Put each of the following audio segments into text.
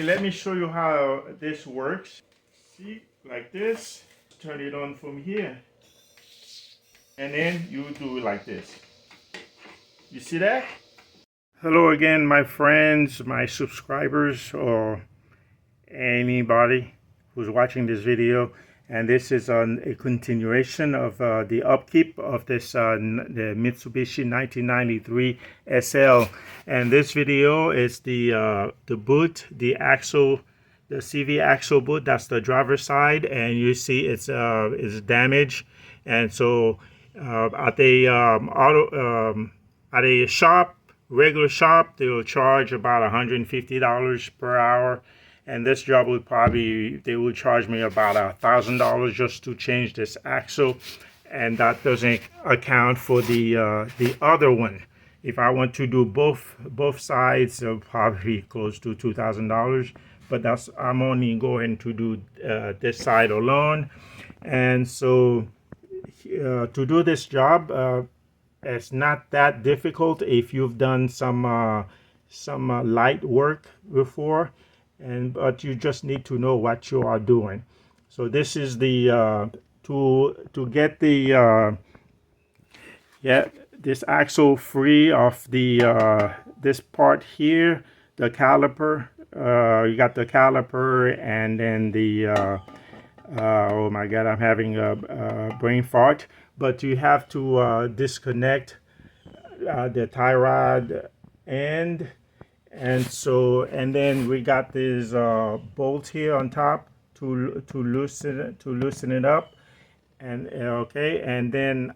let me show you how this works. See, like this. Turn it on from here, and then you do it like this. You see that? Hello again, my friends, my subscribers, or anybody who's watching this video. And this is a continuation of the upkeep of this the Mitsubishi 1993 SL. And this video is the boot, the axle, the CV axle boot. That's the driver's side, and you see it's damaged. And so at a shop, regular shop, they will charge about $150 per hour. And this job would they will charge me about $1,000 just to change this axle, and that doesn't account for the other one. If I want to do both sides, it'll probably be close to $2,000. But I'm only going to do this side alone. And so to do this job, it's not that difficult if you've done some light work before. But you just need to know what you are doing. So this is the to get the this axle free of the this part here, the caliper. You got the caliper, and then the oh my God, I'm having a brain fart. But you have to disconnect the tie rod end. And then we got this bolt here on top to loosen it up, and okay, and then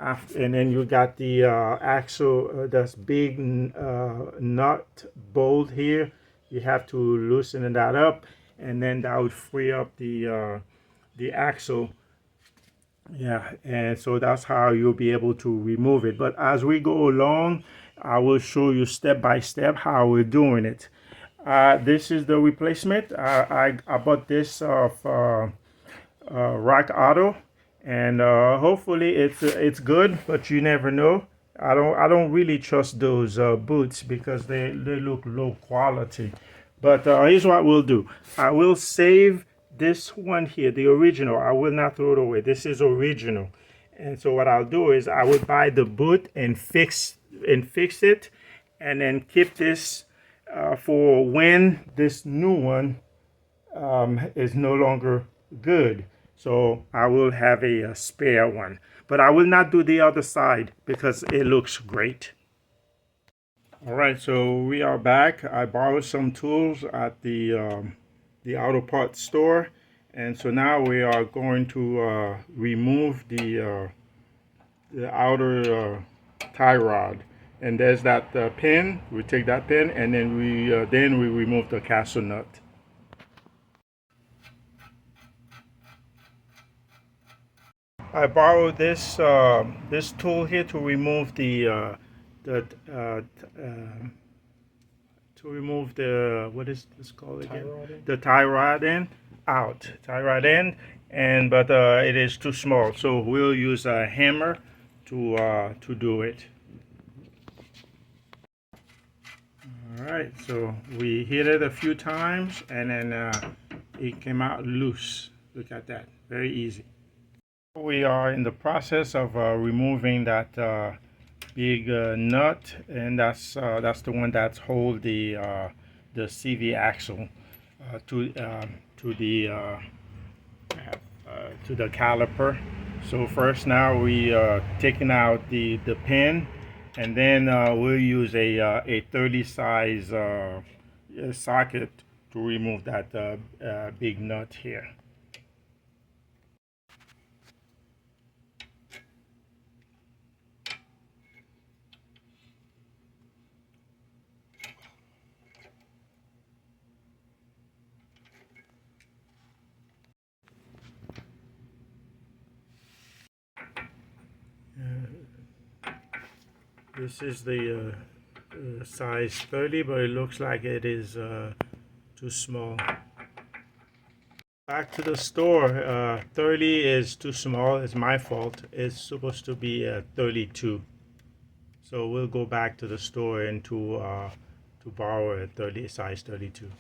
you got the axle, this big nut bolt here. You have to loosen that up, and then that would free up the axle. Yeah, and so that's how you'll be able to remove it. But as we go along, I will show you step by step how we're doing it. This is the replacement. I bought this off Rock Auto, and hopefully it's good, but you never know. I don't really trust those boots because they look low quality. But here's what we'll do. I will save this one here, the original. I will not throw it away. This is original. And so what I'll do is I will buy the boot and fix it, and then keep this for when this new one is no longer good. So I will have a spare one, but I will not do the other side because it looks great. All right, so we are back. I borrowed some tools at the auto parts store, and so now we are going to remove the outer tie rod. And there's that pin. We take that pin, and then we remove the castle nut. I borrowed this this tool here to remove the what is this called again? The tie rod end out. Tie rod end, and but it is too small, so we'll use a hammer to do it. All right, so we hit it a few times, and then it came out loose. Look at that, very easy. We are in the process of removing that big nut, and that's the one that's hold the CV axle to the caliper. So first, now we taking out the pin, and then we'll use a 30 size socket to remove that big nut here. This is the size 30, but it looks like it is too small. Back to the store. 30 is too small. It's my fault. It's supposed to be 32. So we'll go back to the store and to borrow a size 32.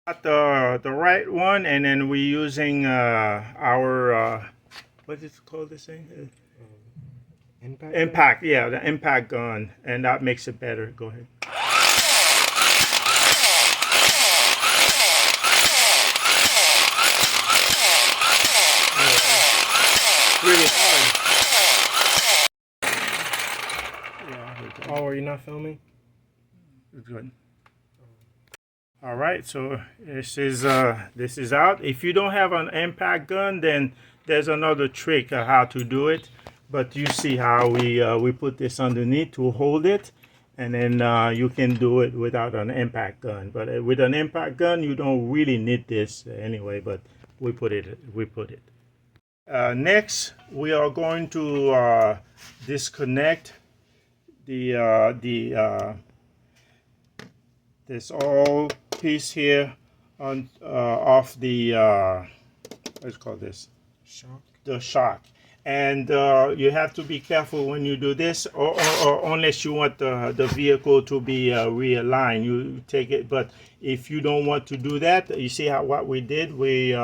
Got the right one, and then we're using our what is it called, this thing? Impact, yeah, the impact gun, and that makes it better. Go ahead. Really hard. Yeah. Oh, are you not filming? Good. All right, so this is out. If you don't have an impact gun, then there's another trick of how to do it. But you see how we put this underneath to hold it, and then you can do it without an impact gun. But with an impact gun, you don't really need this anyway. But we put it. Next, we are going to disconnect this all piece here on off the let's call this Shock. the shock. And you have to be careful when you do this, or unless you want the vehicle to be realigned, you take it. But if you don't want to do that, you see how what we did, we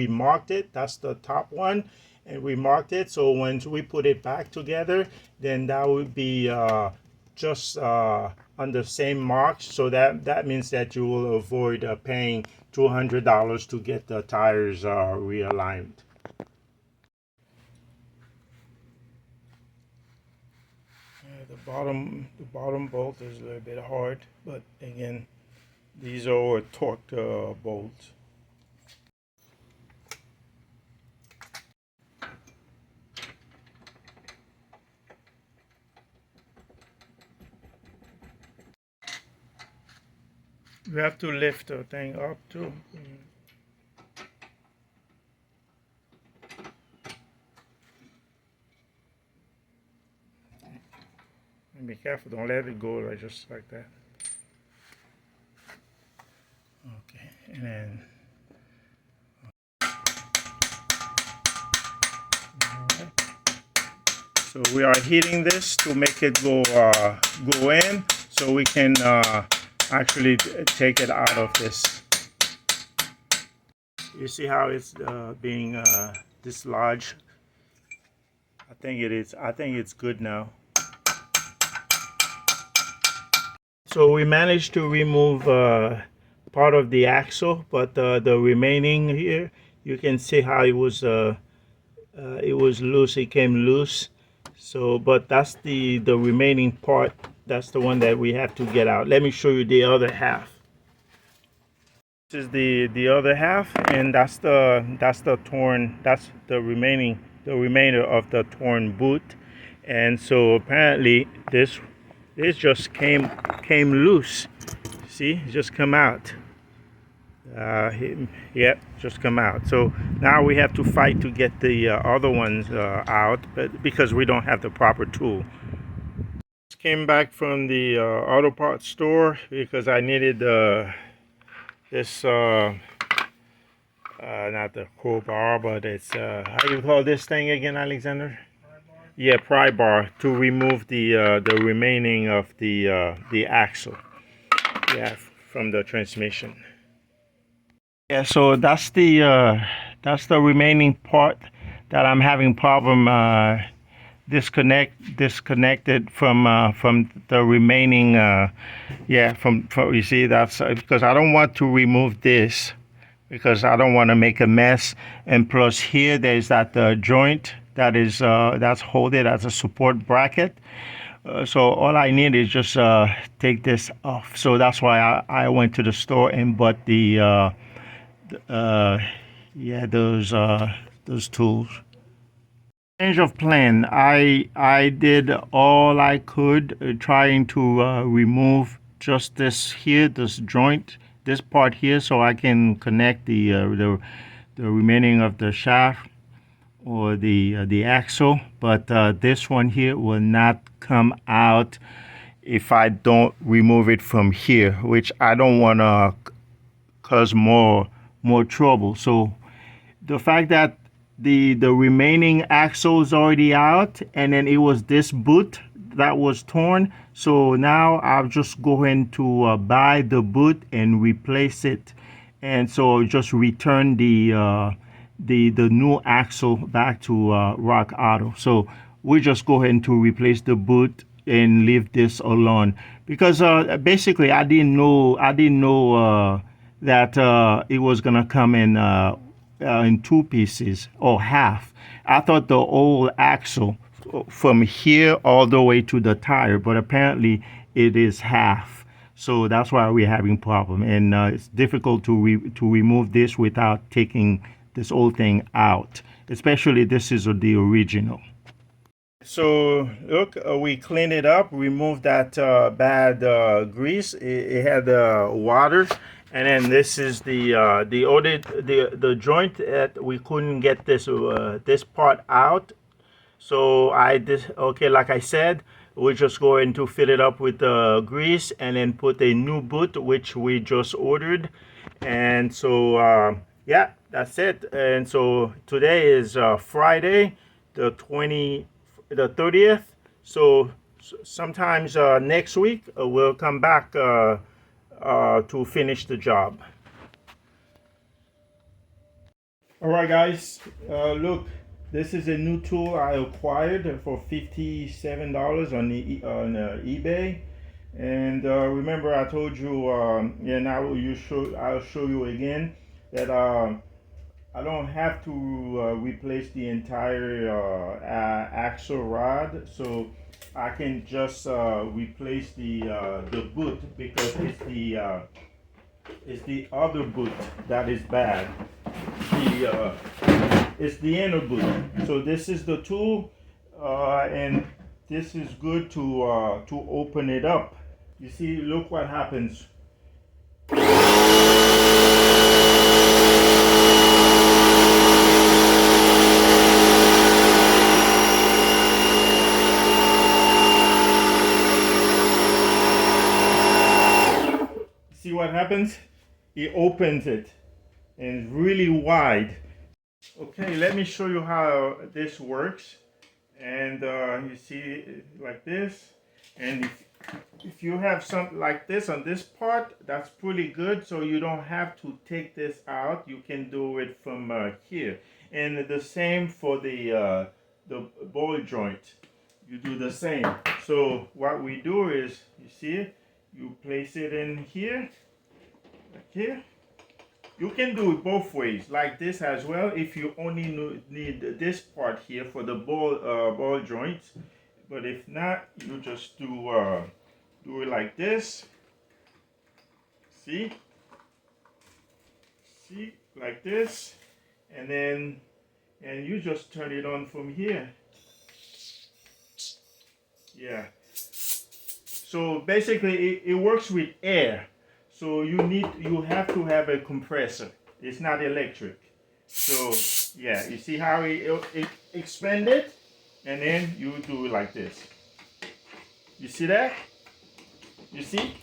marked it. That's the top one, and we marked it. So once we put it back together, then that would be just on the same marks. So that means that you will avoid paying $200 to get the tires realigned. The bottom bolt is a little bit hard, but again, these are torqued bolts. You have to lift the thing up too. And be careful, don't let it go like just like that. Okay, and then so we are heating this to make it go in, so we can actually take it out of this. You see how it's being dislodged? I think it is. I think it's good now. So we managed to remove part of the axle, but the remaining here, you can see how it was loose. It came loose. So, but that's the remaining part. That's the one that we have to get out. Let me show you the other half. This is the other half, and that's the torn. That's the remainder of the torn boot. And so apparently this just came loose. See, it just come out. Yep, just come out. So now we have to fight to get the other ones out, but because we don't have the proper tool. Just came back from the auto parts store because I needed this not the crowbar, but it's how do you call this thing again, Alexander? Yeah, pry bar, to remove the remaining of the axle, yeah, from the transmission. Yeah, so that's the remaining part that I'm having problem disconnected from the remaining. Yeah, from you see, that's because I don't want to remove this because I don't want to make a mess. And plus here there's that joint that is that's holding as a support bracket. So all I need is just take this off. So that's why I went to the store and bought the yeah, those tools. Change of plan. I did all I could trying to remove just this here, this joint, this part here, so I can connect the remaining of the shaft or the axle. But this one here will not come out if I don't remove it from here, which I don't want to cause more trouble. So the fact that the remaining axle is already out, and then it was this boot that was torn, so now I'll just go ahead to buy the boot and replace it, and so just return the new axle back to Rock Auto. So we just go ahead and to replace the boot and leave this alone because basically I didn't know that it was gonna come in two pieces or half. I thought the old axle from here all the way to the tire, but apparently it is half. So that's why we're having problem, and it's difficult to remove this without taking this whole thing out. Especially this is the original. So look, we clean it up, remove that bad grease. It had water, and then this is the joint that we couldn't get this part out. So I did okay, like I said, we're just going to fill it up with grease and then put a new boot, which we just ordered. And so yeah, that's it. And so today is Friday, the 30th. So sometimes next week we'll come back to finish the job. All right, guys. Look, this is a new tool I acquired for $57 on eBay. And remember, I told you, yeah. Now I'll show you again that I don't have to replace the entire axle rod, so I can just replace the boot because it's the other boot that is bad. It's the inner boot. So this is the tool, and this is good to open it up. You see, look what happens. See what happens? It opens it, and it's really wide. Okay, let me show you how this works. And you see it like this. And if you have something like this on this part, that's pretty good. So you don't have to take this out. You can do it from here. And the same for the ball joint. You do the same. So what we do is, you see, you place it in here, like here. You can do it both ways, like this as well, if you only need this part here for the ball joints. But if not, you just do it like this. See, like this, and then you just turn it on from here. Yeah. So basically, it works with air. So you have to have a compressor. It's not electric. So yeah, you see how it expanded, and then you do it like this. You see that? You see?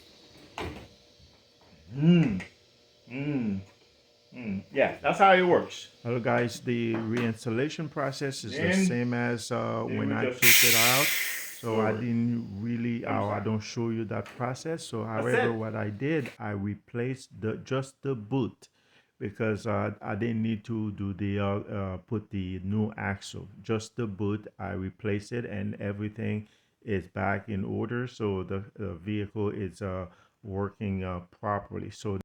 Yeah, that's how it works. Hello guys, the reinstallation process is the same as when I took it out. So I didn't really, I don't show you that process. So however, what I did, I replaced just the boot because I didn't need to do the put the new axle. Just the boot, I replaced it, and everything is back in order. So the vehicle is working properly. So